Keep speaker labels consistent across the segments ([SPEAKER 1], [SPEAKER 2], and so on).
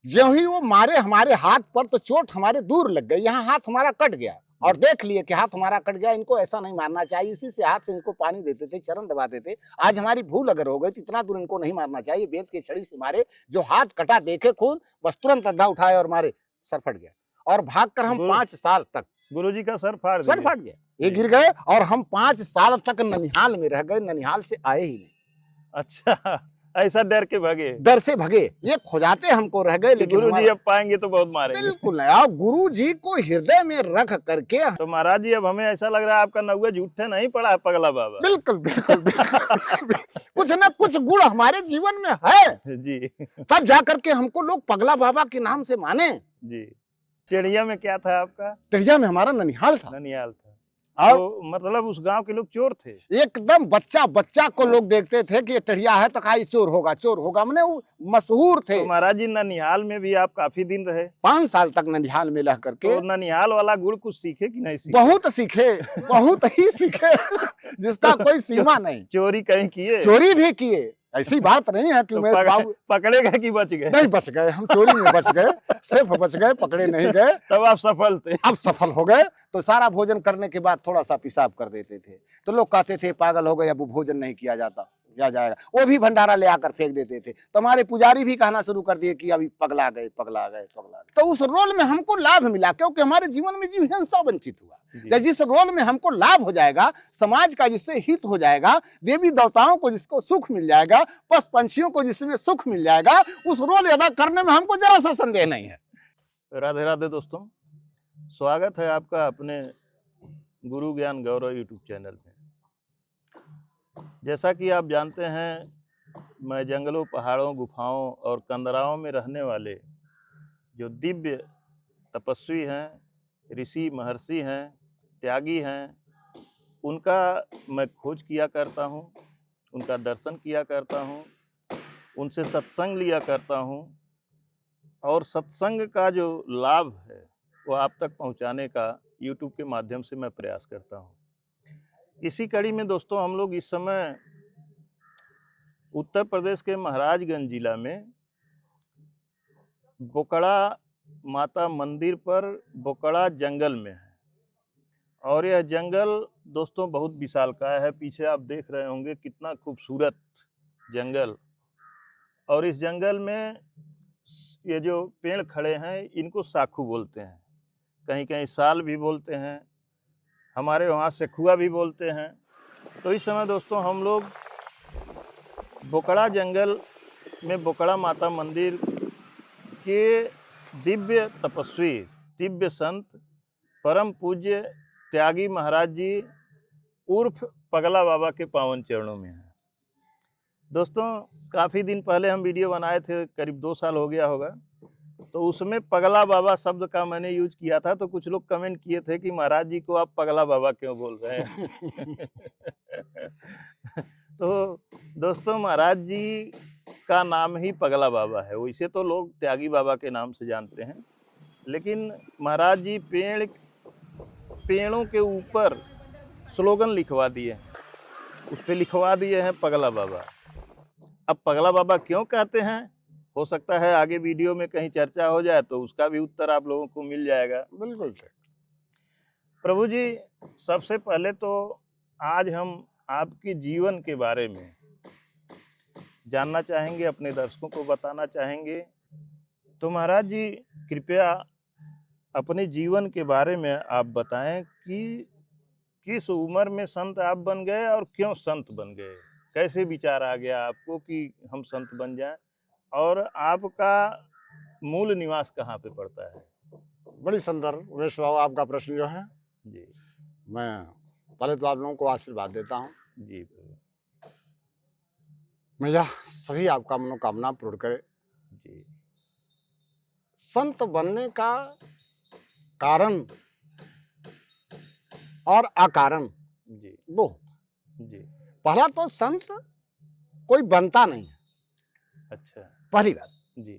[SPEAKER 1] ज्यों ही वो मारे हमारे हाथ पर तो चोट हमारे दूर लग गई, यहाँ हाथ हमारा कट गया और देख लिए कि हाथ हमारा कट गया, इनको ऐसा नहीं मारना चाहिए। इसी से हाथ से इनको पानी देते थे, चरण दबाते थे। आज हमारी भूल अगर हो गई तो इतना दूर इनको नहीं मारना चाहिए, बेत की छड़ी से मारे। जो हाथ कटा देखे खून, बस तुरंत अद्धा उठाए और मारे, सर फट गया। और भागकर हम 5 साल तक,
[SPEAKER 2] गुरुजी का सर फाड़
[SPEAKER 1] सर
[SPEAKER 2] दिए।
[SPEAKER 1] फट गया, ये गिर गए और हम 5 साल तक ननिहाल में रह गए, ननिहाल से आए ही नहीं।
[SPEAKER 2] अच्छा, ऐसा डर के भागे?
[SPEAKER 1] डर से भगे, ये खोजाते हमको रह गए, लेकिन
[SPEAKER 2] गुरुजी अब पाएंगे तो बहुत मारेंगे।
[SPEAKER 1] बिल्कुल नहीं। आप गुरु जी को हृदय में रख करके,
[SPEAKER 2] तो महाराज जी अब हमें ऐसा लग रहा है आपका नौवा झूठे नहीं पड़ा है पगला बाबा।
[SPEAKER 1] बिल्कुल बिल्कुल, बिल्कुल। कुछ ना कुछ गुण हमारे जीवन में है
[SPEAKER 2] जी।
[SPEAKER 1] तब जाकर के हमको लोग पगला बाबा के नाम से माने।
[SPEAKER 2] जी। टेढ़िया में क्या था आपका?
[SPEAKER 1] टेढ़िया में हमारा ननिहाल था।
[SPEAKER 2] ननिहाल था।
[SPEAKER 1] और
[SPEAKER 2] तो मतलब उस गांव के लोग चोर थे?
[SPEAKER 1] एकदम बच्चा बच्चा को लोग देखते थे कि ये टेढ़िया है तो कहा चोर होगा, चोर होगा। मैंने वो मशहूर थे।
[SPEAKER 2] तो महाराज जी ननिहाल में भी आप काफी दिन रहे?
[SPEAKER 1] 5 साल तक ननिहाल में रह करके
[SPEAKER 2] तो ननिहाल वाला गुण कुछ सीखे कि नहीं सीखे?
[SPEAKER 1] बहुत सीखे, बहुत ही सीखे, जिसका कोई सीमा नहीं।
[SPEAKER 2] चोरी कहीं किए?
[SPEAKER 1] चोरी भी किए, ऐसी बात नहीं है कि
[SPEAKER 2] तो
[SPEAKER 1] उमेश बाबू
[SPEAKER 2] पकड़े गए कि बच गए?
[SPEAKER 1] नहीं बच गए, हम चोरी में बच गए, सिर्फ बच गए, पकड़े नहीं गए।
[SPEAKER 2] तब आप सफल थे?
[SPEAKER 1] अब सफल हो गए। तो सारा भोजन करने के बाद थोड़ा सा पेशाब कर देते थे, तो लोग कहते थे पागल हो गए, अब भोजन नहीं किया जाता, क्या जाएगा। वो भी भंडारा ले आकर फेंक देते थे। तो हमारे पुजारी भी कहना शुरू कर दिए कि अभी पगला गए, पगला गए, पगला गए। तो उस रोल में हमको लाभ मिला, क्योंकि हमारे जीवन में जीव हिंसा वंचित हुआ। जिस रोल में हमको लाभ हो जाएगा, समाज का जिससे हित हो जाएगा, देवी देवताओं को जिसको सुख मिल जाएगा, पशु पंछियों को जिसमें सुख मिल जाएगा, उस रोल अदा करने में हमको जरा सा संदेह नहीं है।
[SPEAKER 2] राधे राधे दोस्तों, स्वागत है आपका अपने गुरु ज्ञान गौरव यूट्यूब चैनल में। जैसा कि आप जानते हैं, मैं जंगलों, पहाड़ों, गुफाओं और कंदराओं में रहने वाले जो दिव्य तपस्वी हैं, ऋषि महर्षि हैं, त्यागी हैं, उनका मैं खोज किया करता हूं, उनका दर्शन किया करता हूं, उनसे सत्संग लिया करता हूं और सत्संग का जो लाभ है वो आप तक पहुंचाने का यूट्यूब के माध्यम से मैं प्रयास करता हूं। इसी कड़ी में दोस्तों, हम लोग इस समय उत्तर प्रदेश के महाराजगंज जिला में बोकड़ा माता मंदिर पर बोकड़ा जंगल में है। और यह जंगल दोस्तों बहुत विशालकाय है। पीछे आप देख रहे होंगे कितना खूबसूरत जंगल। और इस जंगल में ये जो पेड़ खड़े हैं इनको साखू बोलते हैं, कहीं कहीं साल भी बोलते हैं, हमारे वहाँ सेखुआ भी बोलते हैं। तो इस समय दोस्तों हम लोग बोकड़ा जंगल में बोकड़ा माता मंदिर के दिव्य तपस्वी, दिव्य संत, परम पूज्य त्यागी महाराज जी उर्फ पगला बाबा के पावन चरणों में हैं। दोस्तों काफ़ी दिन पहले हम वीडियो बनाए थे, करीब 2 साल हो गया होगा, तो उसमें पगला बाबा शब्द का मैंने यूज किया था। तो कुछ लोग कमेंट किए थे कि महाराज जी को आप पगला बाबा क्यों बोल रहे हैं। तो दोस्तों महाराज जी का नाम ही पगला बाबा है। वैसे तो लोग त्यागी बाबा के नाम से जानते हैं, लेकिन महाराज जी पेड़ों के ऊपर स्लोगन लिखवा दिए, उस पर लिखवा दिए हैं पगला बाबा। अब पगला बाबा क्यों कहते हैं, हो सकता है आगे वीडियो में कहीं चर्चा हो जाए तो उसका भी उत्तर आप लोगों को मिल जाएगा।
[SPEAKER 1] बिल्कुल
[SPEAKER 2] प्रभु जी, सबसे पहले तो आज हम आपके जीवन के बारे में जानना चाहेंगे, अपने दर्शकों को बताना चाहेंगे। तो महाराज जी कृपया अपने जीवन के बारे में आप बताएं कि किस उम्र में संत आप बन गए और क्यों संत बन गए, कैसे विचार आ गया आपको कि हम संत बन जाएं, और आपका मूल निवास कहाँ पे पड़ता है?
[SPEAKER 1] बड़ी सुंदर उमेश बाबू आपका प्रश्न जो है
[SPEAKER 2] जी।
[SPEAKER 1] मैं पहले तो आप लोगों को आशीर्वाद देता हूँ।
[SPEAKER 2] जी
[SPEAKER 1] मैया सभी आपका मनोकामना पूर्ण करे।
[SPEAKER 2] जी।
[SPEAKER 1] संत बनने का कारण और अकारण
[SPEAKER 2] जी।
[SPEAKER 1] दो।
[SPEAKER 2] जी।
[SPEAKER 1] पहला तो संत कोई बनता नहीं है।
[SPEAKER 2] अच्छा।
[SPEAKER 1] पहली बात
[SPEAKER 2] जी।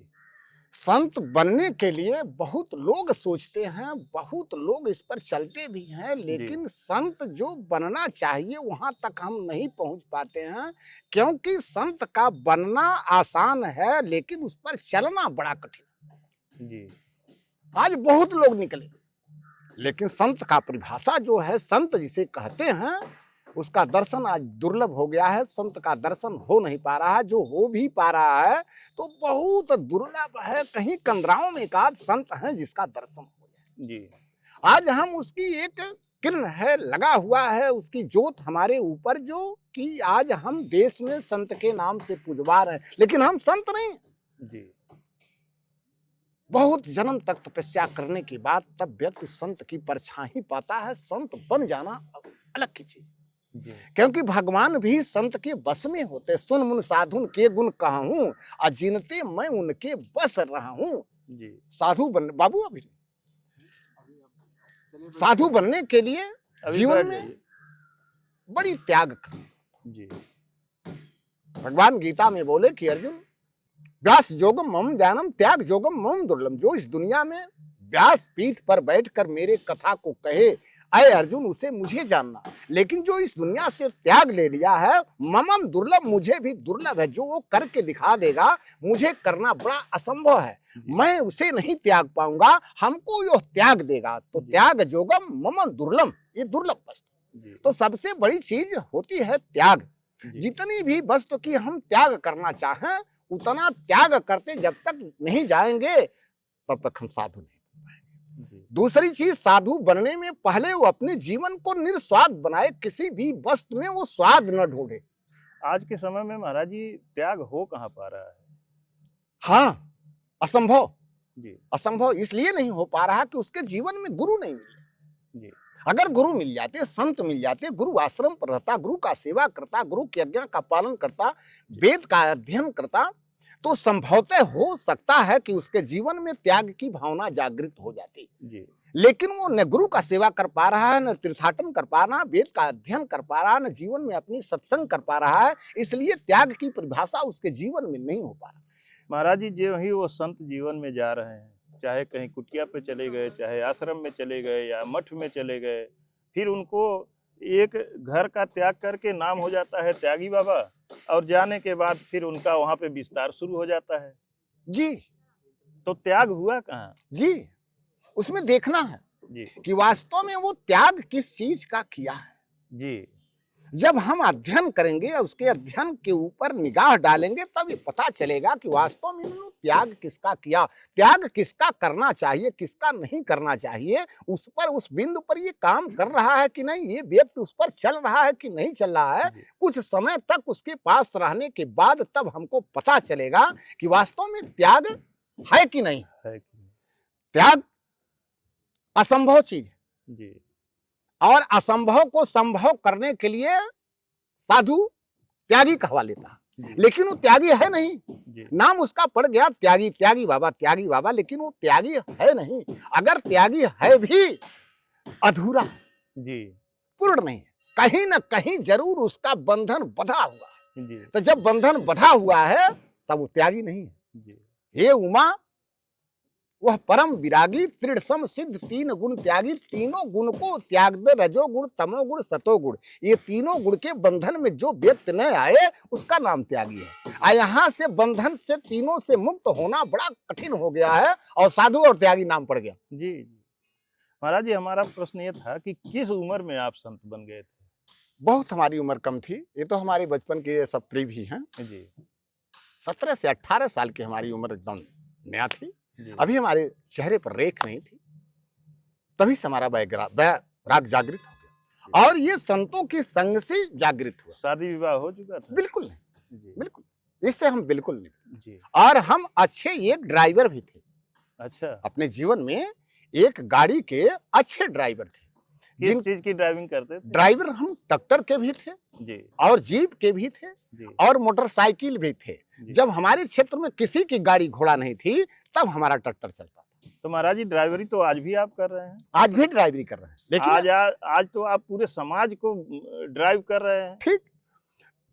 [SPEAKER 1] संत बनने के लिए बहुत लोग सोचते हैं, बहुत लोग इस पर चलते भी हैं, लेकिन संत जो बनना चाहिए वहां तक हम नहीं पहुंच पाते हैं, क्योंकि संत का बनना आसान है लेकिन उस पर चलना बड़ा कठिन।
[SPEAKER 2] जी
[SPEAKER 1] आज बहुत लोग निकले, लेकिन संत का परिभाषा जो है, संत जिसे कहते हैं, उसका दर्शन आज दुर्लभ हो गया है। संत का दर्शन हो नहीं पा रहा है, जो हो भी पा रहा है तो बहुत दुर्लभ है। कहीं कंदराओं में एक आध संत है जिसका दर्शन हो जाए।
[SPEAKER 2] जी
[SPEAKER 1] आज हम उसकी एक किरण है, लगा हुआ है उसकी जोत हमारे ऊपर, जो कि आज हम देश में संत के नाम से पुजवा रहे हैं, लेकिन हम संत नहीं।
[SPEAKER 2] जी
[SPEAKER 1] बहुत जन्म तक तपस्या करने के बाद तब व्यक्ति संत की परछाई पाता है। संत बन जाना अलग की चीज,
[SPEAKER 2] जी
[SPEAKER 1] क्योंकि भगवान भी संत के बस में होते। सुन मुन साधुन के गुण कहूं, अजिनते मैं उनके बस रहा हूं।
[SPEAKER 2] जी
[SPEAKER 1] साधु बन बाबू, अभी साधु बनने के लिए
[SPEAKER 2] अभी
[SPEAKER 1] जीवन
[SPEAKER 2] बैठ
[SPEAKER 1] में
[SPEAKER 2] जाइए।
[SPEAKER 1] बड़ी त्याग करनी।
[SPEAKER 2] जी
[SPEAKER 1] भगवान गीता में बोले कि अर्जुन, व्यास जोगम मम ज्ञानम त्याग जोगम मम दुर्लभम। जो इस दुनिया में व्यास पीठ पर बैठकर मेरे कथा को कहे, अय अर्जुन उसे मुझे जानना, लेकिन जो इस दुनिया से त्याग ले लिया है, ममम दुर्लभ, मुझे भी दुर्लभ है। जो वो करके दिखा देगा, मुझे करना बड़ा असंभव है, मैं उसे नहीं त्याग पाऊंगा, हमको यो त्याग देगा। तो त्याग जोगम ममम दुर्लभ, ये दुर्लभ वस्तु। तो सबसे बड़ी चीज होती है त्याग। जितनी भी वस्तु की हम त्याग करना चाहें, उतना त्याग करते जब तक नहीं जाएंगे तब तक हम साधु नहीं बन पाएंगे। दूसरी चीज, साधु बनने में पहले वो अपने जीवन को निस्वार्थ बनाए, किसी भी वस्तु में वो स्वाद न ढूंढे।
[SPEAKER 2] आज के समय में महाराज जी त्याग हो कहाँ पा रहा है?
[SPEAKER 1] हाँ, असंभव।
[SPEAKER 2] जी
[SPEAKER 1] असंभव इसलिए नहीं हो पा रहा कि उसके जीवन में गुरु नहीं मिले।
[SPEAKER 2] जी
[SPEAKER 1] अगर गुरु मिल जाते, संत मिल जाते, गुरु आश्रम पर रहता, गुरु का सेवा करता, गुरु की आज्ञा का पालन करता, वेद का अध्ययन करता, तो संभवतः हो सकता है कि उसके जीवन में त्याग की भावना जागृत हो जाती।
[SPEAKER 2] जी
[SPEAKER 1] लेकिन वो न गुरु का सेवा कर पा रहा है, न तीर्थाटन कर पा रहा है, वेद का अध्ययन कर पा रहा है, न जीवन में अपनी सत्संग कर पा रहा है, इसलिए त्याग की परिभाषा उसके जीवन में नहीं हो पा रहा।
[SPEAKER 2] महाराज जी, जो ही वो संत जीवन में जा रहे हैं, चाहे कहीं कुटिया पे चले गए, चाहे आश्रम में चले गए या मठ में चले गए, फिर उनको एक घर का त्याग करके नाम हो जाता है त्यागी बाबा, और जाने के बाद फिर उनका वहां पे विस्तार शुरू हो जाता है।
[SPEAKER 1] जी
[SPEAKER 2] तो त्याग हुआ कहाँ?
[SPEAKER 1] जी, उसमें देखना है
[SPEAKER 2] जी
[SPEAKER 1] कि वास्तव में वो त्याग किस चीज का किया है।
[SPEAKER 2] जी
[SPEAKER 1] जब हम अध्ययन करेंगे, उसके अध्ययन के ऊपर निगाह डालेंगे, तब ये पता चलेगा कि वास्तव में इन्होंने त्याग किसका किया, त्याग किसका करना चाहिए, किसका नहीं करना चाहिए। उस पर, उस बिंदु पर ये काम कर रहा है कि नहीं, ये व्यक्ति उस पर चल रहा है कि नहीं चल रहा है। कुछ समय तक उसके पास रहने के बाद तब हमको पता चलेगा कि वास्तव में त्याग है कि नहीं।
[SPEAKER 2] है
[SPEAKER 1] त्याग असंभव चीज है,
[SPEAKER 2] जी
[SPEAKER 1] और असंभव को संभव करने के लिए साधु त्यागी कहवा लेता है, लेकिन वो त्यागी है नहीं।
[SPEAKER 2] जी
[SPEAKER 1] नाम उसका पड़ गया त्यागी, त्यागी बाबा, लेकिन वो त्यागी है नहीं। अगर त्यागी है भी अधूरा,
[SPEAKER 2] जी
[SPEAKER 1] पूर्ण नहीं, कहीं ना कहीं जरूर उसका बंधन बंधा हुआ है।
[SPEAKER 2] जी
[SPEAKER 1] तो जब बंधन बंधा हुआ है तब वो त्यागी नहीं है।
[SPEAKER 2] जी
[SPEAKER 1] हे उमा, वह परम विरागी, त्रिण सम सिद्ध, तीन गुण त्यागी। तीनों गुण को त्याग दे, रजोगुण, तमोगुण, सतोगुण। ये तीनों गुण के बंधन में जो व्यक्ति न आए, उसका नाम त्यागी है। यहाँ से बंधन से, तीनों से मुक्त होना बड़ा कठिन हो गया है, और साधु और त्यागी नाम पड़ गया।
[SPEAKER 2] जी महाराज जी, हमारा प्रश्न ये था कि किस उम्र में आप संत बन गए थे?
[SPEAKER 1] बहुत हमारी उम्र कम थी, ये तो हमारे बचपन के सत्री भी हैं।
[SPEAKER 2] जी
[SPEAKER 1] 17 से 18 साल की हमारी उम्र एकदम नया थी।
[SPEAKER 2] जी
[SPEAKER 1] अभी हमारे चेहरे पर रेख नहीं थी, तभी से हमारा वैराग जागृत हो गया, और ये संतों की संग से जागृत हुआ।
[SPEAKER 2] शादी विवाह हो चुका था?
[SPEAKER 1] बिल्कुल नहीं,
[SPEAKER 2] जी
[SPEAKER 1] बिल्कुल, इससे हम बिल्कुल नहीं।
[SPEAKER 2] जी
[SPEAKER 1] और हम अच्छे एक ड्राइवर भी थे,
[SPEAKER 2] अच्छा,
[SPEAKER 1] अपने जीवन में एक गाड़ी के अच्छे ड्राइवर थे।
[SPEAKER 2] किस चीज की ड्राइविंग करते थे?
[SPEAKER 1] ड्राइवर हम ट्रैक्टर के भी थे,
[SPEAKER 2] जी
[SPEAKER 1] और जीप के भी थे,
[SPEAKER 2] जी
[SPEAKER 1] और मोटरसाइकिल भी थे।
[SPEAKER 2] जी।
[SPEAKER 1] जब हमारे क्षेत्र में किसी की गाड़ी घोड़ा नहीं थी, तब हमारा ट्रैक्टर चलता था।
[SPEAKER 2] तो महाराज जी, ड्राइवरी तो आज भी आप कर रहे हैं?
[SPEAKER 1] आज भी ड्राइवरी कर रहे हैं, लेकिन
[SPEAKER 2] आज तो आप पूरे समाज को ड्राइव कर रहे हैं।
[SPEAKER 1] ठीक,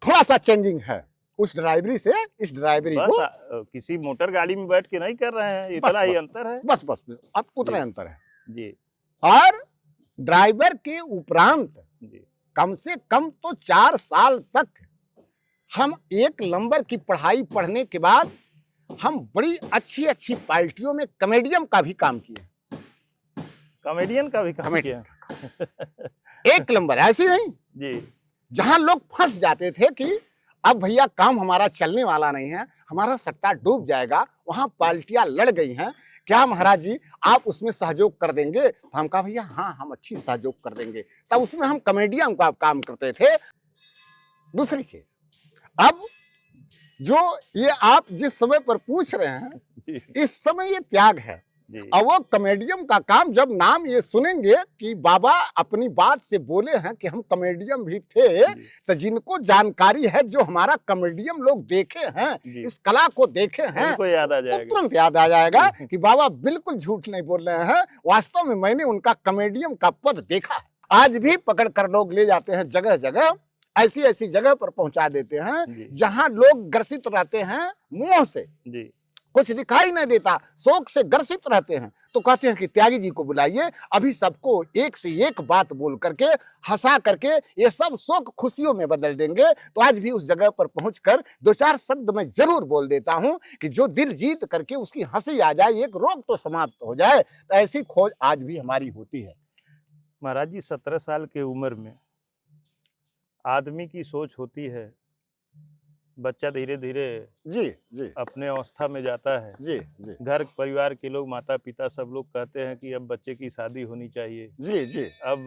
[SPEAKER 1] थोड़ा सा चेंजिंग है उस ड्राइवरी से इस ड्राइवरी
[SPEAKER 2] बस
[SPEAKER 1] को।
[SPEAKER 2] किसी मोटर गाड़ी में बैठ के नहीं कर रहे हैं, इतना ही अंतर है।
[SPEAKER 1] बस अब उतना
[SPEAKER 2] जी।
[SPEAKER 1] अंतर है।
[SPEAKER 2] जी
[SPEAKER 1] और ड्राइवर के उपरांत
[SPEAKER 2] जी
[SPEAKER 1] कम से कम तो 4 साल तक हम 1 नंबर की पढ़ाई पढ़ने के बाद हम बड़ी अच्छी अच्छी पार्टियों में कॉमेडियन का भी काम किए,
[SPEAKER 2] कॉमेडियन का भी काम
[SPEAKER 1] कॉमेडियन
[SPEAKER 2] किया।
[SPEAKER 1] एक नंबर। ऐसी नहीं,
[SPEAKER 2] जी
[SPEAKER 1] जहां लोग फंस जाते थे कि अब भैया काम हमारा चलने वाला नहीं है, हमारा सट्टा डूब जाएगा, वहां पार्टियां लड़ गई हैं, क्या महाराज जी आप उसमें सहयोग कर देंगे? तो हम कहा भैया हाँ हम अच्छी सहयोग कर देंगे। तब उसमें हम कॉमेडियन का काम करते थे। दूसरी चीज, अब जो ये आप जिस समय पर पूछ रहे हैं,
[SPEAKER 2] जी
[SPEAKER 1] इस समय ये त्याग है।
[SPEAKER 2] जी
[SPEAKER 1] अब वो कॉमेडियन का काम, जब नाम ये सुनेंगे कि बाबा अपनी बात से बोले हैं कि हम कॉमेडियन भी थे,
[SPEAKER 2] जी
[SPEAKER 1] तो जिनको जानकारी है, जो हमारा कॉमेडियन लोग देखे हैं,
[SPEAKER 2] जी,
[SPEAKER 1] इस कला को देखे हैं,
[SPEAKER 2] उनको याद आ
[SPEAKER 1] तो
[SPEAKER 2] जाएगा।
[SPEAKER 1] तुरंत याद आ जाएगा कि बाबा बिल्कुल झूठ नहीं बोल रहे हैं, वास्तव में मैंने उनका कॉमेडियन का पद देखा है। आज भी पकड़ कर लोग ले जाते हैं जगह जगह, ऐसी ऐसी जगह पर पहुंचा देते हैं
[SPEAKER 2] जी
[SPEAKER 1] जहां लोग ग्रसित रहते हैं मुंह से,
[SPEAKER 2] जी
[SPEAKER 1] कुछ दिखाई नहीं देता, शोक से ग्रसित रहते हैं, तो कहते हैं कि त्यागी जी को बुलाइए, अभी सबको एक से एक बात बोल करके, हंसा करके ये सब शोक खुशियों में बदल देंगे। तो आज भी उस जगह पर पहुंचकर दो चार शब्द मैं जरूर बोल देता हूं कि जो दिल जीत करके उसकी हंसी आ जाए, एक रोग तो समाप्त हो जाए। तो ऐसी खोज आज भी हमारी होती है।
[SPEAKER 2] महाराज जी, 17 साल की उम्र में आदमी की सोच होती है, बच्चा धीरे धीरे
[SPEAKER 1] जी जी
[SPEAKER 2] अपने अवस्था में जाता है,
[SPEAKER 1] जी जी
[SPEAKER 2] घर परिवार के लोग, माता पिता सब लोग कहते हैं कि अब बच्चे की शादी होनी चाहिए,
[SPEAKER 1] जी जी
[SPEAKER 2] अब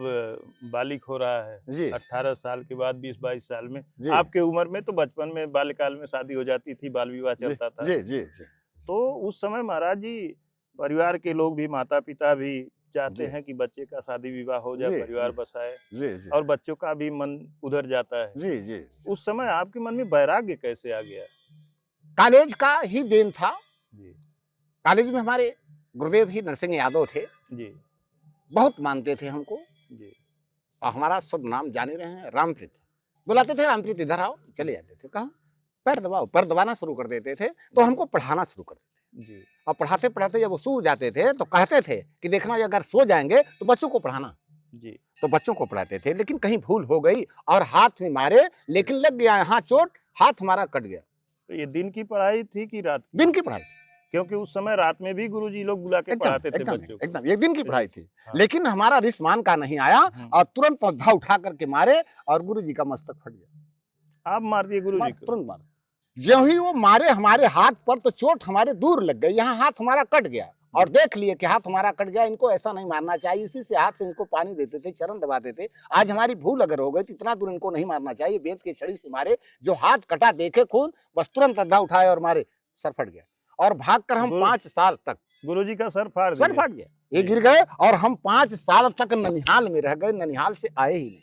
[SPEAKER 2] बालिक हो रहा है।
[SPEAKER 1] जी
[SPEAKER 2] 18 साल के बाद 20-22 साल में,
[SPEAKER 1] जी
[SPEAKER 2] आपके उम्र में तो बचपन में बाल्यकाल में शादी हो जाती थी, बाल विवाह
[SPEAKER 1] जी
[SPEAKER 2] चलता था।
[SPEAKER 1] जी जी जी
[SPEAKER 2] तो उस समय महाराज जी परिवार के लोग भी, माता पिता भी चाहते
[SPEAKER 1] जी
[SPEAKER 2] हैं कि बच्चे का शादी विवाह हो जाए,
[SPEAKER 1] जी
[SPEAKER 2] परिवार
[SPEAKER 1] जी
[SPEAKER 2] बसाए,
[SPEAKER 1] जी जी
[SPEAKER 2] और बच्चों का भी मन उधर जाता है।
[SPEAKER 1] जी जी
[SPEAKER 2] उस समय आपके मन में वैराग्य कैसे आ गया?
[SPEAKER 1] कॉलेज का ही देन था।
[SPEAKER 2] जी
[SPEAKER 1] कॉलेज में हमारे गुरुदेव ही नरसिंह यादव थे,
[SPEAKER 2] जी
[SPEAKER 1] बहुत मानते थे हमको,
[SPEAKER 2] जी
[SPEAKER 1] और हमारा शुभ नाम जाने रहे हैं रामप्रीत। बुलाते थे रामप्रीत इधर आओ, चले जाते थे। कहाँ? पैर दबाओ, पैर दबाना शुरू कर देते थे, तो हमको पढ़ाना शुरू कर देते थे।
[SPEAKER 2] जी
[SPEAKER 1] और पढ़ाते पढ़ाते जब वो सो जाते थे तो कहते थे कि देखना अगर सो जाएंगे तो बच्चों को पढ़ाना।
[SPEAKER 2] जी
[SPEAKER 1] तो बच्चों को पढ़ाते थे, लेकिन कहीं भूल हो गई और हाथ में मारे, लेकिन लग गया यहाँ चोट, हाथ हमारा कट गया।
[SPEAKER 2] तो ये दिन की पढ़ाई थी कि रात की?
[SPEAKER 1] दिन की पढ़ाई थी,
[SPEAKER 2] क्योंकि उस समय रात में भी गुरुजी लोग बुला के
[SPEAKER 1] एकदम
[SPEAKER 2] पढ़ाते थे
[SPEAKER 1] एकदम
[SPEAKER 2] बच्चों को।
[SPEAKER 1] एकदम एक दिन की पढ़ाई थी।
[SPEAKER 2] हाँ।
[SPEAKER 1] लेकिन हमारा रिश्मान का नहीं आया, और तुरंत पौधा उठा करके मारे और गुरु जी का मस्तक फट गया।
[SPEAKER 2] आप मार दिए गुरुजी को?
[SPEAKER 1] तुरंत मारे। ज्यों ही वो मारे हमारे हाथ पर, तो चोट हमारे दूर लग गई, यहाँ हाथ हमारा कट गया, और देख लिए कि हाथ हमारा कट गया, इनको ऐसा नहीं मारना चाहिए। इसी से हाथ से इनको पानी देते थे, चरण दबाते थे। आज हमारी भूल अगर हो गई तो इतना दूर इनको नहीं मारना चाहिए, बेंत की छड़ी से मारे। जो हाथ कटा देखे खून, बस तुरंत अद्धा उठाए और मारे, सर फट गया। और भागकर हम 5 साल तक,
[SPEAKER 2] गुरुजी का सर फाड़
[SPEAKER 1] सर
[SPEAKER 2] दिया?
[SPEAKER 1] फट गया, ये गिर गए, और हम 5 साल तक ननिहाल में रह गए, ननिहाल से आए ही नहीं।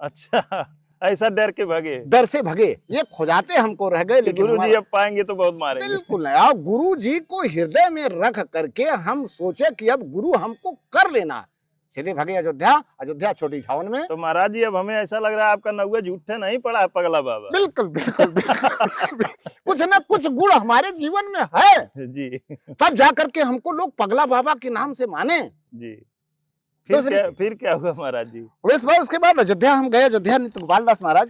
[SPEAKER 2] अच्छा, ऐसा डर के भागे?
[SPEAKER 1] डर से भगे, ये खोजाते हमको रह गए, लेकिन
[SPEAKER 2] गुरुजी अब पाएंगे तो बहुत मारेंगे।
[SPEAKER 1] बिल्कुल नहीं। और गुरु जी को हृदय में रख करके हम सोचे कि अब गुरु हमको कर लेना, सीधे भगे अयोध्या। अयोध्या छोटी छावन में।
[SPEAKER 2] तो महाराज जी, अब हमें ऐसा लग रहा है आपका नौवे झूठे नहीं पड़ा है पगला बाबा।
[SPEAKER 1] बिल्कुल बिल्कुल बिल्कुल कुछ ना कुछ गुण हमारे जीवन में है,
[SPEAKER 2] जी
[SPEAKER 1] तब जा करके हमको लोग पगला बाबा के नाम से माने।
[SPEAKER 2] जी।
[SPEAKER 1] दूसरी चीज,
[SPEAKER 2] फिर क्या हुआ महाराज जी?
[SPEAKER 1] उसके बाद अयोध्या हम गए। अयोध्या नित्य गोपाल दास महाराज,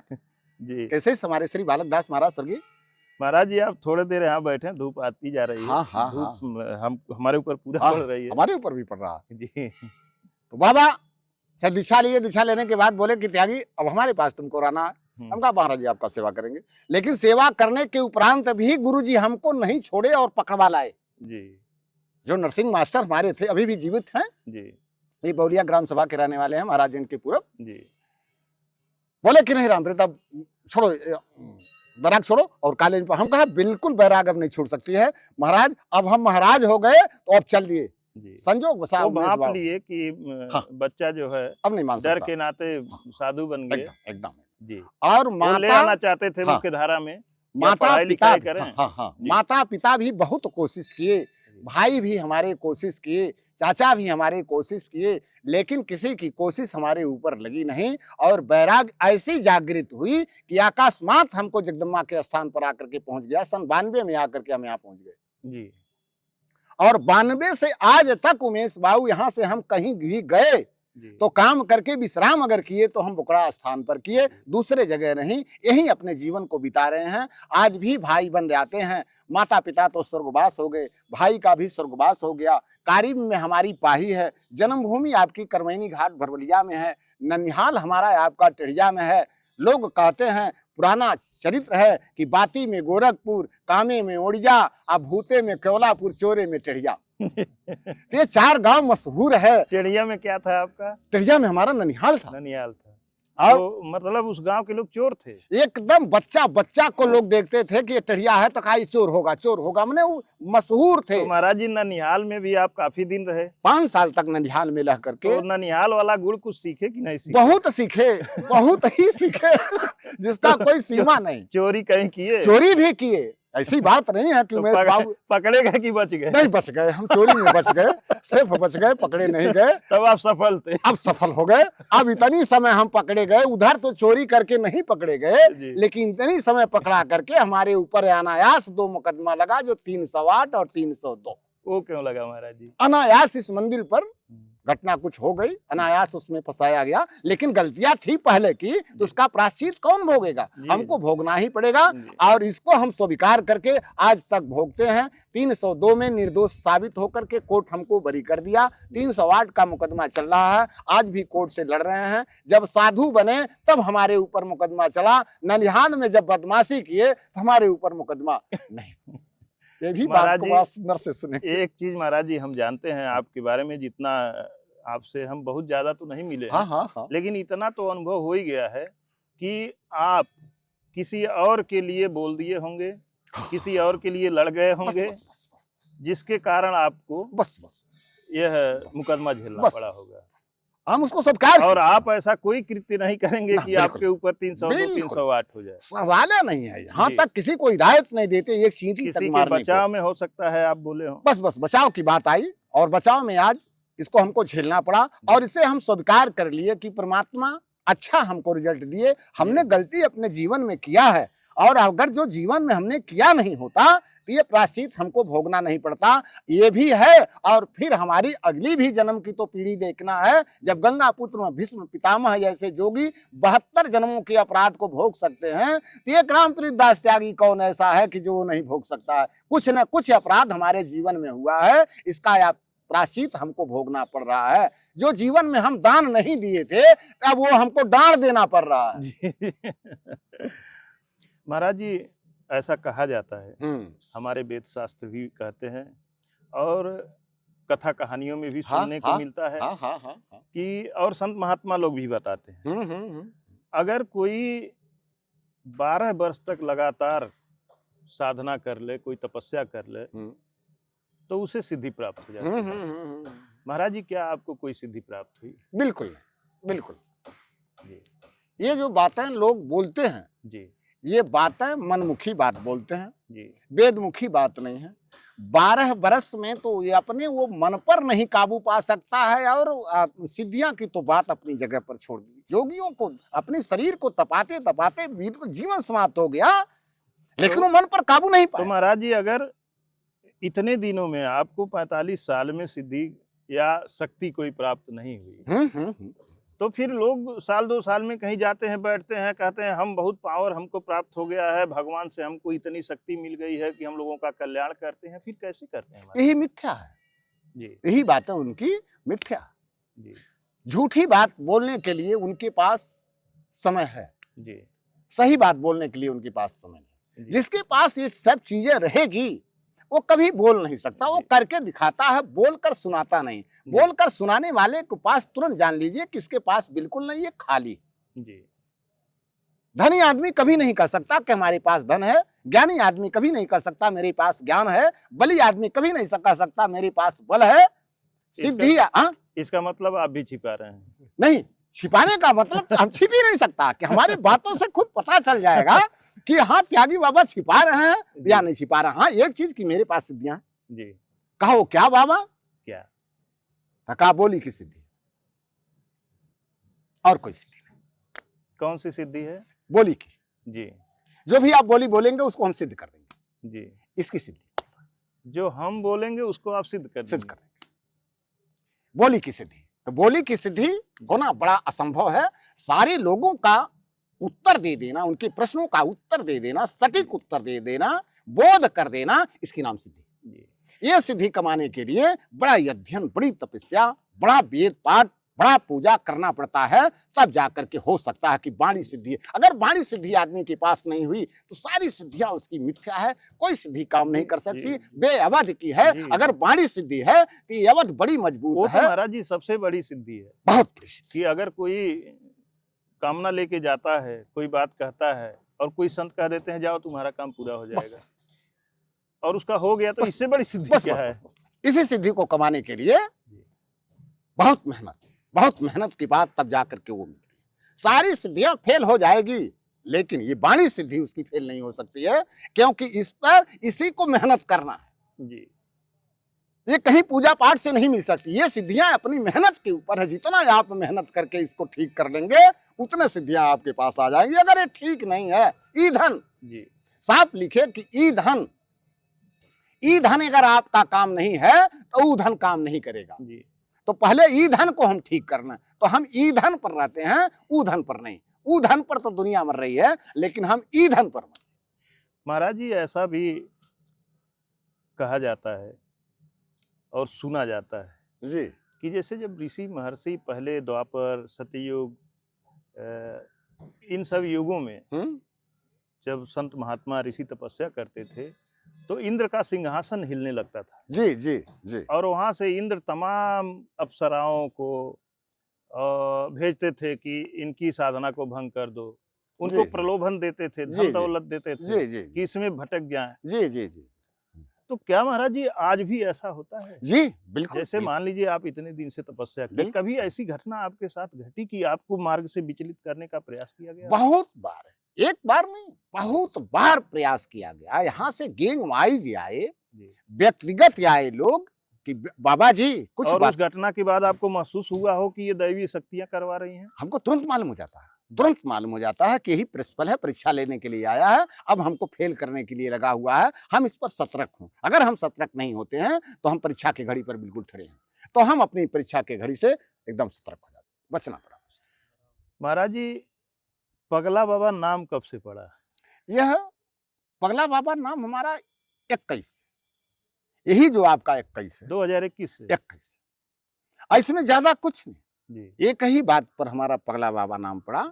[SPEAKER 2] जी
[SPEAKER 1] कैसे हमारे श्री बालक दास महाराज स्वर्गीय।
[SPEAKER 2] महाराज जी, आप थोड़े देर यहाँ बैठे, धूप आती जा रही है।
[SPEAKER 1] हाँ, हाँ,
[SPEAKER 2] धूप हम हमारे ऊपर पूरा
[SPEAKER 1] हाँ,
[SPEAKER 2] पड़ रही है।
[SPEAKER 1] हमारे ऊपर भी पड़ रहा है।
[SPEAKER 2] जी
[SPEAKER 1] तो बाबा से दीक्षा लिए, दीक्षा लेने के बाद बोले कि त्यागी अब हमारे पास तुमको रहना है। हम कहा महाराज जी आपका सेवा करेंगे, लेकिन सेवा करने के उपरांत भी गुरुजी हमको नहीं छोड़े और पकड़वा लाए।
[SPEAKER 2] जी
[SPEAKER 1] जो नरसिंह मास्टर हमारे थे, अभी भी जीवित हैं,
[SPEAKER 2] जी
[SPEAKER 1] ये बौलिया ग्राम सभा के रहने वाले हैं, महाराज इनके पूरब।
[SPEAKER 2] जी
[SPEAKER 1] बोले कि नहीं रामप्रीत अब छोड़ो, बैराग छोड़ो और कॉलेज पर। हम कहा बिल्कुल बैराग अब नहीं छोड़ सकती है महाराज, अब हम महाराज हो गए तो अब चल दिए।
[SPEAKER 2] जी।
[SPEAKER 1] संजोग बसा
[SPEAKER 2] तो
[SPEAKER 1] उमेश
[SPEAKER 2] भाप
[SPEAKER 1] बाबू,
[SPEAKER 2] लिए कि
[SPEAKER 1] हाँ।
[SPEAKER 2] बच्चा जो है
[SPEAKER 1] अब नहीं मान
[SPEAKER 2] डर
[SPEAKER 1] सकता।
[SPEAKER 2] के नाते साधु बन गए।
[SPEAKER 1] एकदम एकदम।
[SPEAKER 2] जी।
[SPEAKER 1] और
[SPEAKER 2] वो ले
[SPEAKER 1] माता,
[SPEAKER 2] आना चाहते थे
[SPEAKER 1] हाँ।
[SPEAKER 2] मुख्य धारा में,
[SPEAKER 1] माता
[SPEAKER 2] पढ़ाई
[SPEAKER 1] पिता,
[SPEAKER 2] लिखाई करें।
[SPEAKER 1] हाँ हाँ,
[SPEAKER 2] जी।
[SPEAKER 1] माता पिता भी बहुत कोशिश किए, भाई भी हमारे कोशिश किए, चाचा भी हमारे कोशिश किए, लेकिन किसी की कोशिश हमारे ऊपर लगी नहीं। और बैराग ऐसी जागृत हुई कि अकस्मात हमको जगदम्बा के स्थान पर आकर के पहुंच गया। सन 92 में आकर के हम यहाँ पहुंच गए।
[SPEAKER 2] जी
[SPEAKER 1] और 92 से आज तक उमेश बाबू, यहाँ से हम कहीं भी गए
[SPEAKER 2] जी।
[SPEAKER 1] तो काम करके विश्राम अगर किए तो हम बुकड़ा स्थान पर किए, दूसरे जगह नहीं। यही अपने जीवन को बिता रहे हैं। आज भी भाई बन जाते हैं, माता पिता तो स्वर्गवास हो गए, भाई का भी स्वर्गवास हो गया, कारीब में हमारी पाही है, जन्मभूमि आपकी करमैनी घाट भरवलिया में है, ननिहाल हमारा आपका टेढ़िया में है। लोग कहते हैं पुराना चरित्र है कि बाती में गोरखपुर, कामे में ओडिया, अब भूते में केवलापुर, चोरे में टेढ़िया। तो ये 4 गांव मशहूर है।
[SPEAKER 2] टेढ़िया में क्या था आपका?
[SPEAKER 1] टेढ़िया में हमारा ननिहाल था।
[SPEAKER 2] ननियाल था।
[SPEAKER 1] और
[SPEAKER 2] तो मतलब उस गांव के लोग चोर थे?
[SPEAKER 1] एकदम बच्चा बच्चा को लोग देखते थे कि ये टेढ़िया है तो कहा ये चोर होगा, चोर होगा, मैंने वो मशहूर थे।
[SPEAKER 2] तो महाराज जी ननिहाल में भी आप काफी दिन रहे?
[SPEAKER 1] 5 साल तक ननिहाल में रह करके
[SPEAKER 2] तो ननिहाल वाला गुड़ कुछ सीखे कि नहीं सीखे?
[SPEAKER 1] बहुत सीखे, बहुत ही सीखे, जिसका कोई सीमा नहीं।
[SPEAKER 2] चोरी कहीं किए?
[SPEAKER 1] चोरी भी किए, ऐसी बात नहीं है कि
[SPEAKER 2] तो
[SPEAKER 1] उमेश बाबू
[SPEAKER 2] पकड़े गए कि बच गए?
[SPEAKER 1] नहीं बच गए, हम चोरी में बच गए, सिर्फ बच गए, पकड़े नहीं गए।
[SPEAKER 2] तब आप सफल थे?
[SPEAKER 1] अब सफल हो गए। अब इतनी समय हम पकड़े गए, उधर तो चोरी करके नहीं पकड़े गए,
[SPEAKER 2] जी।
[SPEAKER 1] लेकिन इतनी समय पकड़ा करके हमारे ऊपर अनायास 2 मुकदमा लगा, जो 308 और 302।
[SPEAKER 2] वो क्यों लगा महाराज जी?
[SPEAKER 1] अनायास इस मंदिर पर घटना कुछ हो गई, अनायास उसमें फंसाया गया, लेकिन गलतियां थी पहले की, तो उसका प्रायश्चित कौन भोगेगा? हमको भोगना ही पड़ेगा। और इसको हम स्वीकार करके आज तक भोगते हैं। 302 में निर्दोष साबित होकर के कोर्ट हमको बरी कर दिया। 308 का मुकदमा चल रहा है, आज भी कोर्ट से लड़ रहे हैं। जब साधु बने तब हमारे ऊपर मुकदमा चला, ननिहाल में जब बदमाशी किए तो हमारे ऊपर मुकदमा नहीं। ये भी बात को बड़ा सुंदर से सुने।
[SPEAKER 2] एक चीज महाराज जी हम जानते हैं आपके बारे में, जितना आपसे हम बहुत ज्यादा तो नहीं मिले हैं,
[SPEAKER 1] हाँ हाँ हाँ।
[SPEAKER 2] लेकिन इतना तो अनुभव हो ही गया है कि आप किसी और के लिए बोल दिए होंगे, किसी और के लिए लड़ गए होंगे, जिसके कारण आपको
[SPEAKER 1] बस
[SPEAKER 2] यह मुकदमा झेलना पड़ा होगा।
[SPEAKER 1] हम उसको सब क्या,
[SPEAKER 2] और आप ऐसा कोई कृत्य नहीं करेंगे कि
[SPEAKER 1] बिल्कुल।
[SPEAKER 2] आपके ऊपर 302 308 हो जाए।
[SPEAKER 1] सवाल नहीं है, यहाँ
[SPEAKER 2] जी।
[SPEAKER 1] तक किसी को हिदायत नहीं देते एक चींटी तक
[SPEAKER 2] किसी के
[SPEAKER 1] मारने
[SPEAKER 2] बचाव
[SPEAKER 1] को।
[SPEAKER 2] में हो सकता है आप बोले हो।
[SPEAKER 1] बस बचाव की बात आई, और बचाव में आज इसको हमको झेलना पड़ा, और इसे हम स्वीकार कर लिए कि परमात्मा अच्छा हमको रिजल्ट दिए। हमने गलती अपने जीवन में किया है, और अगर जो जीवन में हमने किया नहीं होता तो ये प्रायश्चित हमको भोगना नहीं पड़ता। ये भी है, और फिर हमारी अगली भी जन्म की तो पीढ़ी देखना है, जब गंगा पुत्र भीष्म पितामह जैसे जोगी 72 जन्मों के अपराध को भोग सकते हैं, तो एक रामप्रीत दास त्यागी कौन ऐसा है कि जो वो नहीं भोग सकता है? कुछ न कुछ अपराध हमारे जीवन में हुआ है, इसका प्रायश्चित हमको भोगना पड़ रहा है। जो जीवन में हम दान नहीं दिए थे, अब वो हमको डांट देना पड़ रहा है।
[SPEAKER 2] महाराज जी, ऐसा कहा जाता है, हमारे वेद शास्त्र भी कहते हैं, और कथा कहानियों में भी सुनने को मिलता है कि, और संत महात्मा लोग भी बताते हैं, अगर कोई 12 वर्ष तक लगातार साधना कर ले, कोई तपस्या कर ले, तो उसे सिद्धि प्राप्त हो जाती है। महाराज जी, क्या आपको कोई सिद्धि प्राप्त हुई?
[SPEAKER 1] बिल्कुल बिल्कुल
[SPEAKER 2] जी।
[SPEAKER 1] ये जो बातें लोग बोलते हैं
[SPEAKER 2] जी,
[SPEAKER 1] ये बातें मनमुखी बात बोलते हैं
[SPEAKER 2] जी,
[SPEAKER 1] वेदमुखी बात नहीं है। 12 बरस में तो ये अपने वो मन पर नहीं काबू पा सकता है, और सिद्धियां की तो बात अपनी जगह पर छोड़ दी। योगियों को अपने शरीर को तपाते तपाते जीवन समाप्त हो गया, लेकिन वो मन पर काबू नहीं पाया।
[SPEAKER 2] तो महाराज जी, अगर इतने दिनों में आपको 45 साल में सिद्धि या शक्ति कोई प्राप्त नहीं हुई, तो फिर लोग साल 2 साल में कहीं जाते हैं, बैठते हैं, कहते हैं हम बहुत पावर हमको प्राप्त हो गया है, भगवान से हमको इतनी शक्ति मिल गई है कि हम लोगों का कल्याण करते हैं। फिर कैसे करते हैं?
[SPEAKER 1] यही मिथ्या है
[SPEAKER 2] जी,
[SPEAKER 1] यही बातें उनकी मिथ्या।
[SPEAKER 2] जी,
[SPEAKER 1] झूठी बात बोलने के लिए उनके पास समय है,
[SPEAKER 2] जी,
[SPEAKER 1] सही बात बोलने के लिए उनके पास समय नहीं। जिसके पास ये सब चीजें रहेगी वो कभी बोल नहीं सकता, वो करके दिखाता है, बोलकर सुनाता नहीं। बोलकर सुनाने वाले के पास तुरंत जान लीजिए किसके पास बिल्कुल नहीं है, खाली।
[SPEAKER 2] जी।
[SPEAKER 1] धनी आदमी कभी नहीं कह सकता कि हमारे पास धन है, ज्ञानी आदमी कभी नहीं कह सकता मेरे पास ज्ञान है, बली आदमी कभी नहीं कह सकता मेरे पास बल है। सिद्धि
[SPEAKER 2] इसका मतलब आप भी छिपा रहे हैं?
[SPEAKER 1] नहीं, छिपाने का मतलब हम छिप ही नहीं सकता, कि हमारी बातों से खुद पता चल जाएगा कि हाँ त्यागी बाबा छिपा रहे हैं या नहीं छिपा रहे। हाँ, एक चीज की मेरे पास सिद्धियां
[SPEAKER 2] जी।
[SPEAKER 1] कहो क्या बाबा?
[SPEAKER 2] क्या?
[SPEAKER 1] कहा बोली की सिद्धि, और कोई सिद्धि नहीं।
[SPEAKER 2] कौन सी सिद्धि है?
[SPEAKER 1] बोली की।
[SPEAKER 2] जी।
[SPEAKER 1] जो भी आप बोली बोलेंगे उसको हम सिद्ध कर देंगे।
[SPEAKER 2] जी।
[SPEAKER 1] इसकी सिद्धि
[SPEAKER 2] जो हम बोलेंगे उसको आप सिद्ध कर देंगे।
[SPEAKER 1] बोली की सिद्धि, तो बोली की सिद्धि होना बड़ा असंभव है। सारे लोगों का उत्तर दे देना, उनके प्रश्नों का उत्तर दे देना, सटीक उत्तर दे देना, बोध कर देना, इसकी नाम सिद्धि।
[SPEAKER 2] जी
[SPEAKER 1] ये सिद्धि कमाने के लिए बड़ा अध्ययन, बड़ी तपस्या, बड़ा वेद पाठ, बड़ा पूजा करना पड़ता है, तब जाकर के हो सकता है कि वाणी सिद्धि। अगर वाणी सिद्धि आदमी के पास नहीं हुई तो सारी सिद्धियां उसकी मिथ्या है, कोई सिद्धि काम नहीं कर सकती, बेअवध की है।
[SPEAKER 2] जी।
[SPEAKER 1] अगर वाणी सिद्धि है तो ये अवध बड़ी
[SPEAKER 2] वो
[SPEAKER 1] मजबूत
[SPEAKER 2] तो
[SPEAKER 1] है,
[SPEAKER 2] महाराज जी सबसे बड़ी सिद्धि है
[SPEAKER 1] बहुत बड़ी सिद्धि।
[SPEAKER 2] कि अगर कोई कामना लेके जाता है, कोई बात कहता है और कोई संत कह देते हैं जाओ तुम्हारा काम पूरा हो जाएगा और उसका हो गया, तो
[SPEAKER 1] बस,
[SPEAKER 2] इससे बड़ी सिद्धि
[SPEAKER 1] बस,
[SPEAKER 2] क्या
[SPEAKER 1] बस,
[SPEAKER 2] है?
[SPEAKER 1] बस, बस। इसी सिद्धि को कमाने के लिए बहुत मेहनत के बाद तब जाकर के वो मिलती है। सारी सिद्धियां फेल हो जाएगी, लेकिन ये वाणी सिद्धि उसकी फेल नहीं हो सकती है, क्योंकि इस पर इसी को मेहनत करना है।
[SPEAKER 2] जी
[SPEAKER 1] ये कहीं पूजा पाठ से नहीं मिल सकती, ये सिद्धियां अपनी मेहनत के ऊपर है। जितना आप मेहनत करके इसको ठीक कर लेंगे, उतने सिद्धियां आपके पास आ जाएंगी। अगर ये ठीक नहीं है, ईधन
[SPEAKER 2] जी
[SPEAKER 1] साफ लिखे कि ईधन अगर आपका काम नहीं है तो ऊधन काम नहीं करेगा।
[SPEAKER 2] जी
[SPEAKER 1] तो पहले ईंधन को हम ठीक करना, तो हम ईंधन पर रहते हैं, ऊधन पर नहीं। ऊधन पर तो दुनिया मर रही है, लेकिन हम ईंधन पर मर।
[SPEAKER 2] महाराज जी ऐसा भी कहा जाता है और सुना जाता है
[SPEAKER 1] जी
[SPEAKER 2] कि जैसे जब ऋषि महर्षि पहले द्वापर, सतयुग, इन सब युगों में जब संत महात्मा ऋषि तपस्या करते थे तो इंद्र का सिंहासन हिलने लगता था।
[SPEAKER 1] जी जी जी
[SPEAKER 2] और वहां से इंद्र तमाम अप्सराओं को भेजते थे कि इनकी साधना को भंग कर दो, उनको
[SPEAKER 1] जी, जी।
[SPEAKER 2] प्रलोभन देते थे,
[SPEAKER 1] जी,
[SPEAKER 2] धन
[SPEAKER 1] जी।
[SPEAKER 2] दौलत देते थे
[SPEAKER 1] जी जी
[SPEAKER 2] कि इसमें भटक जाएं।
[SPEAKER 1] जी जी जी
[SPEAKER 2] तो क्या महाराज जी आज भी ऐसा होता है?
[SPEAKER 1] जी बिल्कुल।
[SPEAKER 2] जैसे मान लीजिए आप इतने दिन से तपस्या की,
[SPEAKER 1] बिल्कुल।
[SPEAKER 2] कभी ऐसी घटना आपके साथ घटी कि आपको मार्ग से विचलित करने का प्रयास किया गया?
[SPEAKER 1] बहुत बार है, एक बार नहीं, बहुत बार प्रयास किया गया। यहाँ से गैंग वाइज आए,
[SPEAKER 2] जी।
[SPEAKER 1] व्यक्तिगत आए लोग कि बाबा जी कुछ
[SPEAKER 2] और
[SPEAKER 1] बात,
[SPEAKER 2] उस घटना के बाद आपको महसूस हुआ हो कि ये दैवी शक्तियां करवा रही हैं?
[SPEAKER 1] हमको तुरंत मालूम हो जाता है, तुरंत मालूम हो जाता है कि यही प्रिंसिपल है, परीक्षा लेने के लिए आया है, अब हमको फेल करने के लिए लगा हुआ है। हम इस पर सतर्क हों। अगर हम सतर्क नहीं होते हैं तो हम परीक्षा की घड़ी पर बिल्कुल ठहरे हैं, तो हम अपनी परीक्षा की घड़ी से एकदम सतर्क हो जाते, बचना पड़ा।
[SPEAKER 2] महाराज जी पगला बाबा नाम कब से पड़ा?
[SPEAKER 1] यह पगला बाबा नाम हमारा 21, यही जो आपका 21 है,
[SPEAKER 2] 2021 से?
[SPEAKER 1] 21। इसमें ज्यादा कुछ नहीं,
[SPEAKER 2] जी
[SPEAKER 1] एक ही बात पर हमारा पगला बाबा नाम पड़ा।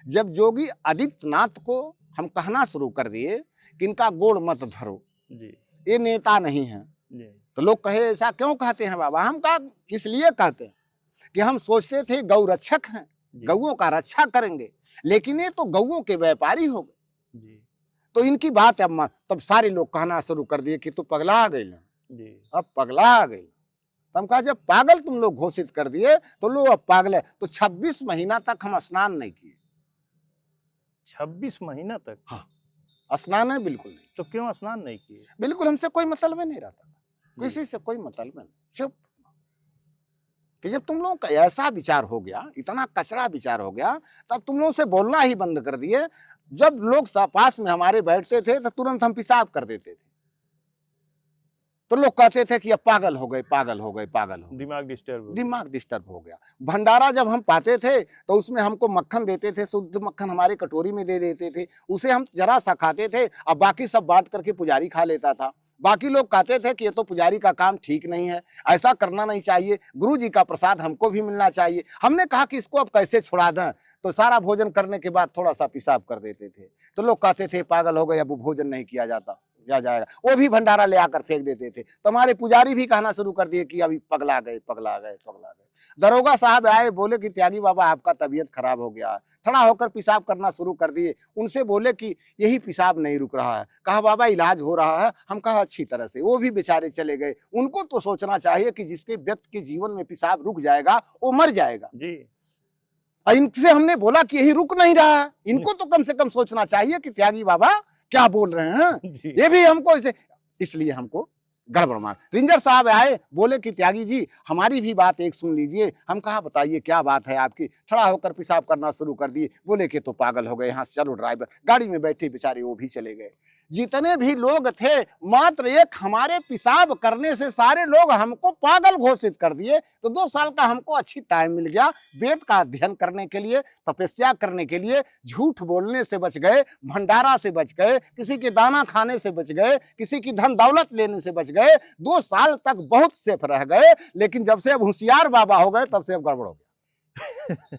[SPEAKER 1] जब योगी आदित्यनाथ को हम कहना शुरू कर दिए कि इनका गोड़ मत धरो,
[SPEAKER 2] जी
[SPEAKER 1] ये नेता नहीं है,
[SPEAKER 2] जी
[SPEAKER 1] तो लोग कहे ऐसा क्यों कहते हैं बाबा? हम कहा इसलिए कहते हैं कि हम सोचते थे गौ रक्षक हैं,
[SPEAKER 2] जी
[SPEAKER 1] गौओं का रक्षा करेंगे, लेकिन ये तो गौओं के व्यापारी हो गए।
[SPEAKER 2] जी
[SPEAKER 1] तो इनकी बात अब तब सारे लोग कहना शुरू कर दिए कि तू पगला आ गई ना,
[SPEAKER 2] जी
[SPEAKER 1] अब पगला आ गई। तो हम कहा जब पागल तुम लोग घोषित कर दिए तो लो अब पागल है। तो 26 महीना तक हम स्नान नहीं किए।
[SPEAKER 2] 26 महीना तक?
[SPEAKER 1] हाँ, स्नान है बिल्कुल नहीं,
[SPEAKER 2] तो क्यों स्नान नहीं किए?
[SPEAKER 1] बिल्कुल हमसे कोई मतलब नहीं रहता था,
[SPEAKER 2] जी।
[SPEAKER 1] किसी से कोई मतलब नहीं। चुप। कि जब तुम लोगों का ऐसा विचार हो गया, इतना कचरा विचार हो गया, तब तुम लोगों से बोलना ही बंद कर दिए। जब लोग पास में हमारे बैठते थे तो तुरंत हम पेशाब कर देते थे, तो लोग कहते थे कि अब पागल हो गए, पागल हो गए, पागल हो गए।
[SPEAKER 2] दिमाग डिस्टर्ब हो गया।
[SPEAKER 1] दिमाग डिस्टर्ब हो गया। भंडारा जब हम पाते थे तो उसमें हमको मक्खन देते थे, शुद्ध मक्खन हमारे कटोरी में दे देते थे, उसे हम जरा सा खाते थे और बाकी सब बांट करके पुजारी खा लेता था। बाकी लोग कहते थे कि ये तो पुजारी का काम ठीक नहीं है, ऐसा करना नहीं चाहिए, गुरु जी का प्रसाद हमको भी मिलना चाहिए। हमने कहा कि इसको अब कैसे छुड़ा दें, तो सारा भोजन करने के बाद थोड़ा सा पेशाब कर देते थे, तो लोग कहते थे पागल हो गए, अब भोजन नहीं किया जाएगा, वो भी भंडारा ले आकर फेंक देते थे। तो हमारे पुजारी भी कहना शुरू कर दिए कि अभी पगला गए, पगला गए, पगला गए। दरोगा साहब आए, बोले कि त्यागी बाबा आपका तबीयत खराब हो गया है, खड़ा होकर पेशाब करना शुरू कर दिए। उनसे बोले कि यही पेशाब नहीं रुक रहा है। कहा बाबा इलाज हो रहा है। हम कहा अच्छी तरह से। वो भी बेचारे चले गए। उनको तो सोचना चाहिए कि जिसके व्यक्ति के जीवन में पेशाब रुक जाएगा वो मर जाएगा।
[SPEAKER 2] जी
[SPEAKER 1] इनसे हमने बोला कि यही रुक नहीं रहा है, इनको तो कम से कम सोचना चाहिए कि त्यागी बाबा क्या बोल रहे हैं।
[SPEAKER 2] जी
[SPEAKER 1] ये भी हमको इसलिए हमको गड़बड़ मार। रेंजर साहब आए, बोले कि त्यागी जी हमारी भी बात एक सुन लीजिए। हम कहा बताइए क्या बात है आपकी। खड़ा होकर पेशाब करना शुरू कर दिए। बोले कि तो पागल हो गए, यहाँ चलो ड्राइवर। गाड़ी में बैठे बेचारे वो भी चले गए। जितने भी लोग थे, मात्र एक हमारे पेशाब करने से सारे लोग हमको पागल घोषित कर दिए। तो 2 साल का हमको अच्छी टाइम मिल गया वेद का अध्ययन करने के लिए, तपस्या करने के लिए। झूठ बोलने से बच गए, भंडारा से बच गए, किसी के दाना खाने से बच गए, किसी की धन दौलत लेने से बच गए। 2 साल तक बहुत सेफ रह गए, लेकिन जब से अब होशियार बाबा हो गए तब से अब गड़बड़ हो गया।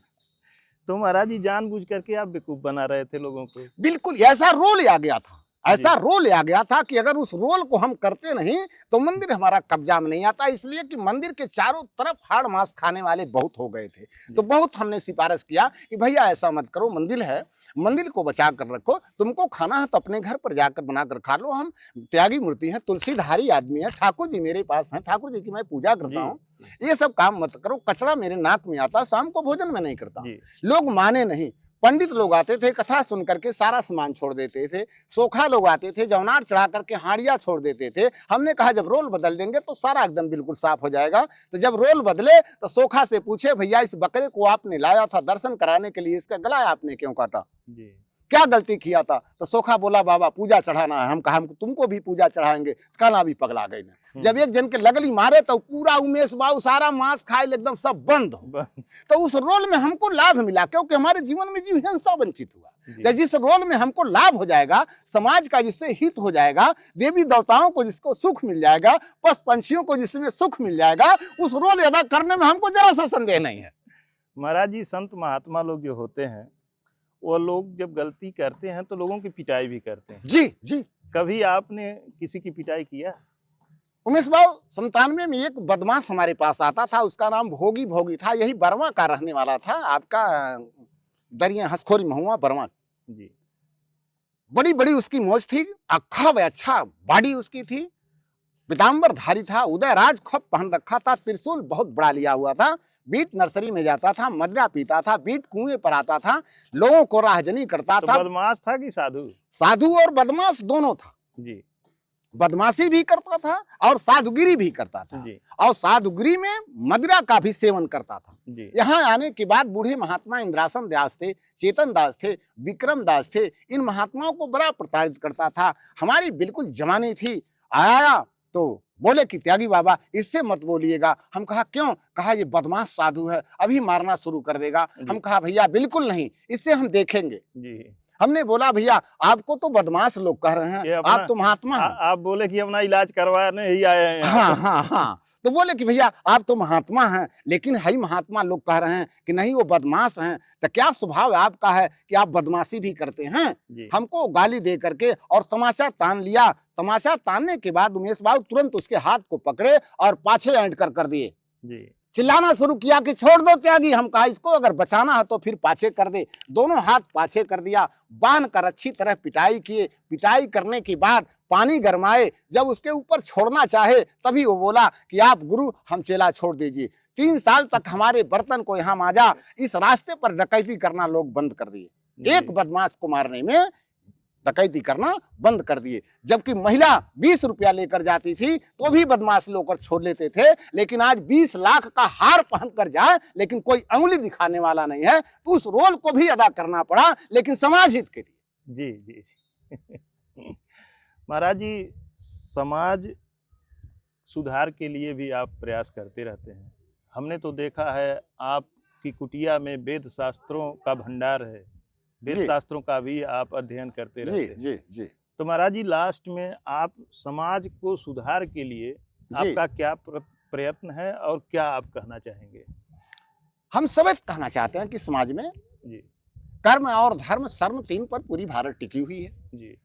[SPEAKER 2] तो महाराज जी जानबूझ करके आप बेवकूफ बना रहे थे लोगों को।
[SPEAKER 1] बिल्कुल ऐसा रोल आ गया था, ऐसा रोल आ गया था कि अगर उस रोल को हम करते नहीं तो मंदिर हमारा कब्जा में नहीं आता। इसलिए कि मंदिर के चारों तरफ हाड़ मांस खाने वाले बहुत हो गए थे। तो बहुत हमने सिफारिश किया कि भैया ऐसा मत करो, मंदिर है, मंदिर को बचा कर रखो। तुमको खाना है तो अपने घर पर जाकर बनाकर खा लो। हम त्यागी मूर्ति है, तुलसीधारी आदमी है, ठाकुर जी मेरे पास हैं, ठाकुर जी की मैं पूजा करता हूँ। ये सब काम मत करो। कचरा मेरे नाक में आता, शाम को भोजन में नहीं करता। लोग माने नहीं। पंडित लोग आते थे, कथा सुन करके सारा सामान छोड़ देते थे। सोखा लोग आते थे, जवनार चढ़ा करके हाड़िया छोड़ देते थे। हमने कहा जब रोल बदल देंगे तो सारा एकदम बिल्कुल साफ हो जाएगा। तो जब रोल बदले तो सोखा से पूछे, भैया इस बकरे को आपने लाया था दर्शन कराने के लिए, इसका गला आपने क्यों काटा, क्या गलती किया था? तो सोखा बोला बाबा पूजा चढ़ाना है। हम कहा हम तुमको भी पूजा चढ़ाएंगे। काला भी पगला गई ना। जब एक जन के लगली मारे तो पूरा उमेश बाबू सारा मांस खाए एकदम सब बंद हो। तो उस रोल में हमको लाभ मिला, क्योंकि हमारे जीवन में जीव हिंसा वंचित हुआ। तो जिस रोल में हमको लाभ हो जाएगा, समाज का जिससे हित हो जाएगा, देवी देवताओं को जिसको सुख मिल जाएगा, पशु पंछियों को जिसमें सुख मिल जाएगा, उस रोल अदा करने में हमको जरा सा संदेह नहीं है।
[SPEAKER 2] महाराज जी संत महात्मा लोग जो होते हैं वो लोग जब गलती करते हैं तो लोगों की पिटाई भी करते हैं।
[SPEAKER 1] जी जी।
[SPEAKER 2] कभी आपने किसी की पिटाई किया?
[SPEAKER 1] उमेश बाबू 97 में एक बदमाश हमारे पास आता था, उसका नाम भोगी भोगी था। यही बर्मा का रहने वाला था, आपका दरिया हंसखोरी महुआ बर्मा
[SPEAKER 2] जी।
[SPEAKER 1] बड़ी बड़ी उसकी मोच थी, अखा व अच्छा बॉडी उसकी थी, पीताम्बर धारी था, उदयराज खप पहन रखा था, त्रिशूल बहुत बड़ा लिया हुआ था। बीट नर्सरी में जाता था, मदरा पीता था, बीट कुएं पर आता था, लोगों को राहजनी करता था।
[SPEAKER 2] बदमाश था कि साधु?
[SPEAKER 1] साधु और बदमाश दोनों था
[SPEAKER 2] जी।
[SPEAKER 1] बदमाशी भी करता था और साधुगिरी भी करता था
[SPEAKER 2] जी।
[SPEAKER 1] और साधुगिरी में मदिरा का भी सेवन करता था।
[SPEAKER 2] जी।
[SPEAKER 1] यहाँ आने के बाद बूढ़े महात्मा इंद्रासन दास थे, चेतन दास थे, विक्रम दास थे, इन महात्माओं को बड़ा प्रताड़ित करता था। हमारी बिल्कुल जवानी थी। आया तो बोले कि त्यागी बाबा इससे मत बोलिएगा। हम कहा क्यों? कहा ये बदमाश साधु है, अभी मारना शुरू कर देगा। हम कहा भैया बिल्कुल नहीं, इससे हम देखेंगे।
[SPEAKER 2] जी।
[SPEAKER 1] हमने बोला भैया आपको तो बदमाश लोग कह रहे हैं, आप तो महात्मा हैं।
[SPEAKER 2] आप बोले कि अपना इलाज करवाने ही आए हैं।
[SPEAKER 1] हाँ हाँ हाँ। तो बोले कि भैया आप तो महात्मा हैं, लेकिन हई महात्मा लोग कह रहे हैं कि नहीं वो बदमाश हैं। तो क्या स्वभाव आपका है कि आप बदमाशी भी करते हैं? हमको गाली दे करके और तमाचा तान लिया। तमाचा तानने के बाद उमेश बाबू तुरंत उसके हाथ को पकड़े और पाछे ऐंठ कर दिए। चिल्लाना शुरू किया कि छोड़ दो त्यागी। हम कहा इसको अगर बचाना है तो फिर पाछे कर दे। दोनों हाथ पाछे कर दिया, बांध कर अच्छी तरह पिटाई किए। पिटाई करने के बाद पानी गरमाए, जब उसके ऊपर छोड़ना चाहे तभी वो बोला कि आप गुरु हम चेला छोड़ दीजिए। 3 साल तक हमारे बर्तन को यहाँ मांजा। इस रास्ते पर डकैती करना लोग बंद कर दिए। एक बदमाश को मारने में डकैती करना बंद कर दिए। जबकि महिला 20 रुपया लेकर जाती थी तो भी बदमाश लोग छोड़ लेते थे। लेकिन आज 20 लाख का हार पहन कर जाए लेकिन कोई अंगुली दिखाने वाला नहीं है, तो उस रोल को भी अदा करना पड़ा, लेकिन समाज हित के लिए।
[SPEAKER 2] जी जी जी। महाराज जी समाज सुधार के लिए भी आप प्रयास करते रहते हैं। हमने तो देखा है आपकी कुटिया में वेद शास्त्रों का भंडार है, वेद शास्त्रों का भी आप अध्ययन करते रहते हैं।
[SPEAKER 1] जी जी।
[SPEAKER 2] तो महाराज जी लास्ट में आप समाज को सुधार के लिए आपका क्या प्रयत्न है और क्या आप कहना चाहेंगे?
[SPEAKER 1] हम सब कहना चाहते हैं कि समाज में
[SPEAKER 2] जी
[SPEAKER 1] कर्म और धर्म शर्म 3 पर पूरी भारत टिकी हुई है।
[SPEAKER 2] जी।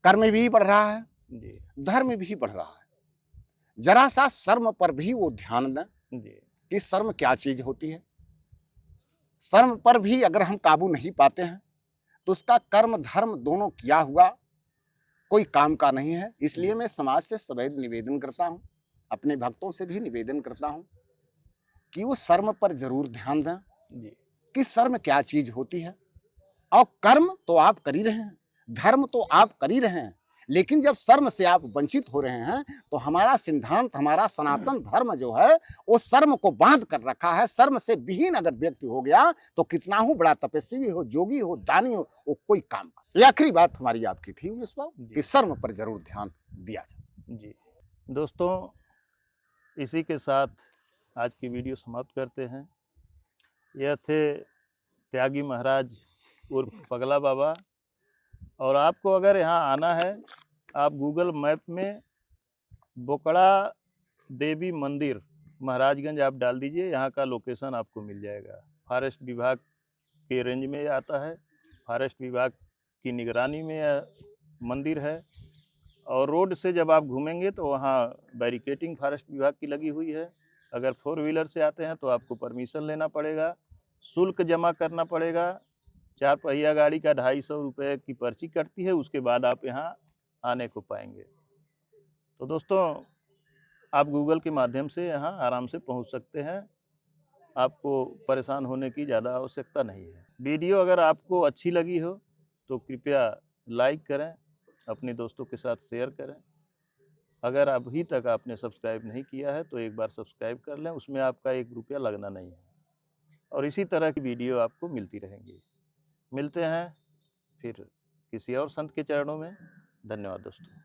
[SPEAKER 1] कर्म भी बढ़ रहा है
[SPEAKER 2] जी,
[SPEAKER 1] धर्म भी बढ़ रहा है। जरा सा शर्म पर भी वो ध्यान दें कि शर्म क्या चीज होती है। शर्म पर भी अगर हम काबू नहीं पाते हैं तो उसका कर्म धर्म दोनों किया हुआ कोई काम का नहीं है। इसलिए मैं समाज से सदैव निवेदन करता हूँ, अपने भक्तों से भी निवेदन करता हूँ कि वो शर्म पर जरूर ध्यान दें कि शर्म क्या चीज होती है। और कर्म तो आप कर ही रहे हैं, धर्म तो आप कर ही रहे हैं, लेकिन जब शर्म से आप वंचित हो रहे हैं तो हमारा सिद्धांत, हमारा सनातन धर्म जो है वो शर्म को बांध कर रखा है। शर्म से विहीन अगर व्यक्ति हो गया तो कितना हो बड़ा तपस्वी हो, जोगी हो, दानी हो, वो कोई काम कर। ये आखिरी बात हमारी आपकी थी उमेश बाबू
[SPEAKER 2] जी।
[SPEAKER 1] कि शर्म पर जरूर ध्यान दिया जाए।
[SPEAKER 2] जी दोस्तों, इसी के साथ आज की वीडियो समाप्त करते हैं। यह थे त्यागी महाराज उर्फ पगला बाबा। और आपको अगर यहाँ आना है, आप गूगल मैप में बोकड़ा देवी मंदिर महाराजगंज आप डाल दीजिए, यहाँ का लोकेशन आपको मिल जाएगा। फॉरेस्ट विभाग के रेंज में आता है, फॉरेस्ट विभाग की निगरानी में यह मंदिर है। और रोड से जब आप घूमेंगे तो वहाँ बैरिकेटिंग फॉरेस्ट विभाग की लगी हुई है। अगर 4 व्हीलर से आते हैं तो आपको परमिशन लेना पड़ेगा, शुल्क जमा करना पड़ेगा। 4 पहिया गाड़ी का 250 रुपये की पर्ची कटती है, उसके बाद आप यहाँ आने को पाएंगे। तो दोस्तों, आप गूगल के माध्यम से यहाँ आराम से पहुँच सकते हैं, आपको परेशान होने की ज़्यादा आवश्यकता नहीं है। वीडियो अगर आपको अच्छी लगी हो तो कृपया लाइक करें, अपने दोस्तों के साथ शेयर करें। अगर अभी तक आपने सब्सक्राइब नहीं किया है तो एक बार सब्सक्राइब कर लें, उसमें आपका 1 रुपया लगना नहीं है। और इसी तरह की वीडियो आपको मिलती रहेंगी। मिलते हैं फिर किसी और संत के चरणों में। धन्यवाद दोस्तों।